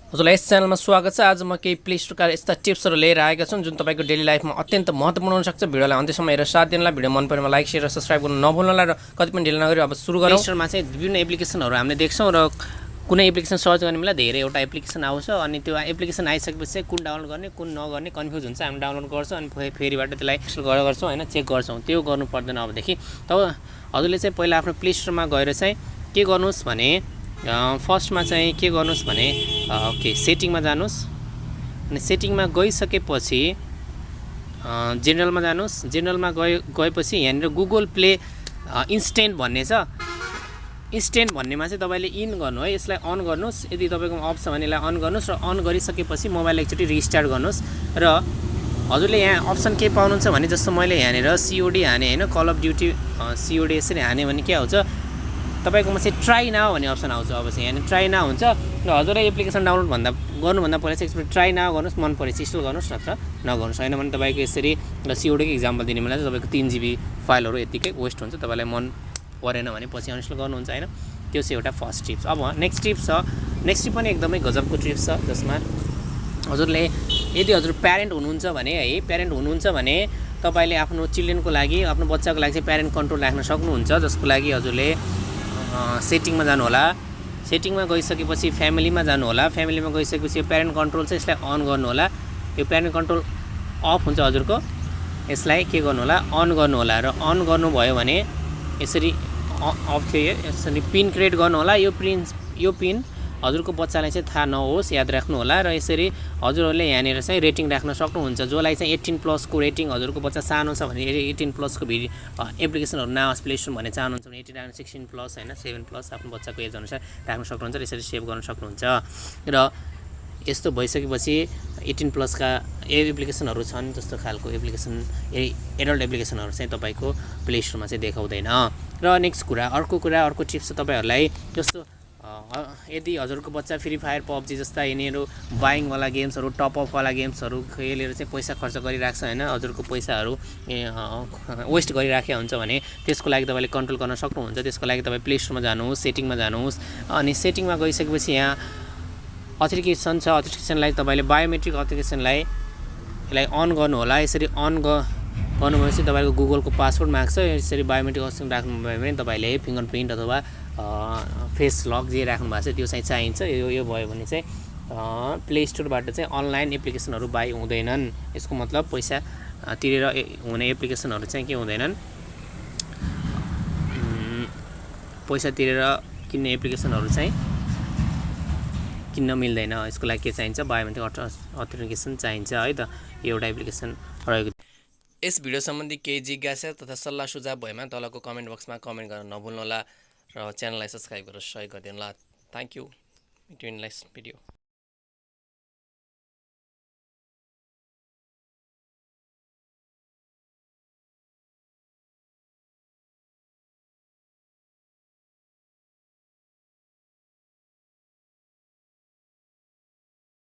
हजुरलाई यस च्यानलमा स्वागत छ। आज म केही प्ले स्टोरका यस्ता टिप्सहरू लिएर आएका छन् जुन तपाईँको डेली लाइफमा अत्यन्त महत्त्वपूर्ण हुन सक्छ। भिडियोलाई अन्त्यसम्म हेरेर साथ दिनलाई, भिडियो मन परेमा लाइक शेयर र सब्स्क्राइब गर्नु नभुल्नुला र कति पनि ढिलो नगरी अब सुरु गरौँ। प्ले स्टोरमा चाहिँ विभिन्न एप्लिकेसनहरू हामीले देख्छौँ र कुनै एप्लिकेसन सर्च गर्ने बेला धेरैवटा एप्लिकेसन आउँछ अनि त्यो एप्लिकेसन आइसकेपछि कुन डाउनलोड गर्ने कुन नगर्ने कन्फ्युज हुन्छ। हामी डाउनलोड गर्छौँ अनि फेरिबाट त्यसलाई इन्स्टल गर्छौँ होइन, चेक गर्छौँ। त्यो गर्नु पर्दैन अबदेखि। तब हजुरले चाहिँ पहिला आफ्नो प्ले स्टोरमा गएर चाहिँ के गर्नुहोस् भने फर्स्टमा चाहिँ के गर्नुहोस् भने ओके सेटिङमा जानुहोस् अनि सेटिङमा गइसकेपछि जेनरलमा जानुहोस्। जेनरलमा गएपछि यहाँनिर गुगल प्ले इन्स्टेन्ट भन्ने छ। इन्स्टेन्ट भन्नेमा चाहिँ तपाईँले इन गर्नु है, यसलाई अन गर्नुहोस्। यदि तपाईँकोमा अफ छ भने यसलाई अन गर्नुहोस् र अन गरिसकेपछि मोबाइल एकचोटि रिस्टार्ट गर्नुहोस् र हजुरले यहाँ अप्सन के पाउनुहुन्छ भने जस्तो मैले यहाँनिर सिओडी हाने होइन, कल अफ ड्युटी सिओडी यसरी हाने भने के आउँछ तपाईँकोमा चाहिँ ट्राई नाउ भन्ने अप्सन आउँछ। अब चाहिँ यहाँनिर ट्राई नाउ हुन्छ र हजुरलाई एप्लिकेसन डाउनलोड गर्नुभन्दा पहिला चाहिँ एकचोटि ट्राई नाउ गर्नुहोस्। मन परेपछि इन्स्टल गर्नुहोस् नत्र नगर्नुहोस्। होइन भने तपाईँको यसरी सिओडीको इक्जाम्पल दिने बेला चाहिँ तपाईँको 3 GB फाइलहरू यत्तिकै वेस्ट हुन्छ। तपाईँलाई मन परेन भने पछि अनइन्स्टल गर्नुहुन्छ होइन। त्यो चाहिँ एउटा फर्स्ट टिप्स। अब नेक्स्ट टिप्स छ। नेक्स्ट टिप पनि एकदमै गजबको टिप्स छ जसमा हजुरले यदि हजुर प्यारेन्ट हुनुहुन्छ भने है, प्यारेन्ट हुनुहुन्छ भने तपाईँले आफ्नो चिल्ड्रेनको लागि, आफ्नो बच्चाको लागि चाहिँ प्यारेन्ट कन्ट्रोल राख्न सक्नुहुन्छ। जसको लागि हजुरले सेटिङमा जानु होला। सेटिङमा गइसकेपछि फ्यामिलीमा जानु होला। फ्यामिलीमा गइसकेपछि यो प्यारेन्ट कन्ट्रोल चाहिँ यसलाई अन गर्नु होला। यो प्यारेन्ट कन्ट्रोल अफ हुन्छ हजुरको, यसलाई के गर्नु होला अन गर्नु होला। र अन गर्नुभयो भने यसरी अफ थियो, यसरी पिन क्रिएट गर्नु होला। यो पिन हजुरको बच्चालाई चाहिँ थाहा नहोस्, याद राख्नु होला। र यसरी हजुरहरूले यहाँनिर चाहिँ रेटिङ राख्न सक्नुहुन्छ। जसलाई चाहिँ 18+ को रेटिङ, हजुरको बच्चा सानो छ भने 18+ को एप्लिकेसनहरू नआओस् प्ले स्टोर भन्ने चाहनुहुन्छ भने 18 16+ होइन 7+ आफ्नो बच्चाको एज अनुसार राख्न सक्नुहुन्छ र यसरी सेभ गर्न सक्नुहुन्छ। र यस्तो भइसकेपछि 18+ का एप्लिकेसनहरू छन् जस्तो खालको एप्लिकेसन एडल्ट एप्लिकेसनहरू चाहिँ तपाईँको प्ले स्टोरमा चाहिँ देखाउँदैन। र नेक्स्ट अर्को टिप्स छ तपाईँहरूलाई। जस्तो यदि हजुरको बच्चा फ्री फायर पबजी जस्ता यिनीहरू बाइङवाला गेम्सहरू टपअपवाला गेम्सहरू खेलेर चाहिँ पैसा खर्च गरिराख्छ होइन, हजुरको पैसाहरू वेस्ट गरिराखेको हुन्छ भने त्यसको लागि तपाईँले कन्ट्रोल गर्न सक्नुहुन्छ। त्यसको लागि तपाईँ प्ले स्टोरमा जानुहोस्, सेटिङमा जानुहोस् अनि सेटिङमा गइसकेपछि यहाँ अथेन्टिकेसन छ। अथेन्टिकेसनलाई तपाईँले बायोमेट्रिक अथेन्टिकेसनलाई यसलाई अन गर्नु होला। यसरी अन गर्नुभएपछि तपाईँको गुगलको पासवर्ड माग्छ। यसरी बायोमेट्रिक अप्सन राख्नुभयो भने तपाईँले फिङ्गरप्रिन्ट अथवा फेस लक जे राख्नु भएको छ त्यो चाहिँ चाहिन्छ। यो भयो भने चाहिँ प्ले स्टोरबाट चाहिँ अनलाइन एप्लिकेसनहरू बाई हुँदैनन्। यसको मतलब पैसा तिरेर हुने एप्लिकेसनहरू चाहिँ के हुँदैनन्, पैसा तिरेर किन्ने एप्लिकेसनहरू चाहिँ किन्न मिल्दैन। यसको लागि के चाहिन्छ, बायोमेट्रिक अथेन्टिकेसन चाहिन्छ है त। यो एउटा एप्लिकेसन रहेको। यस भिडियो सम्बन्धी केही जिज्ञासा तथा सल्लाह सुझाव भएमा तलको कमेन्ट बक्समा कमेन्ट गर्न नभुल्नुहोला र च्यानललाई सब्स्क्राइब गरेर सहयोग गरिदिनुहोला। Thank you. Meet in next video.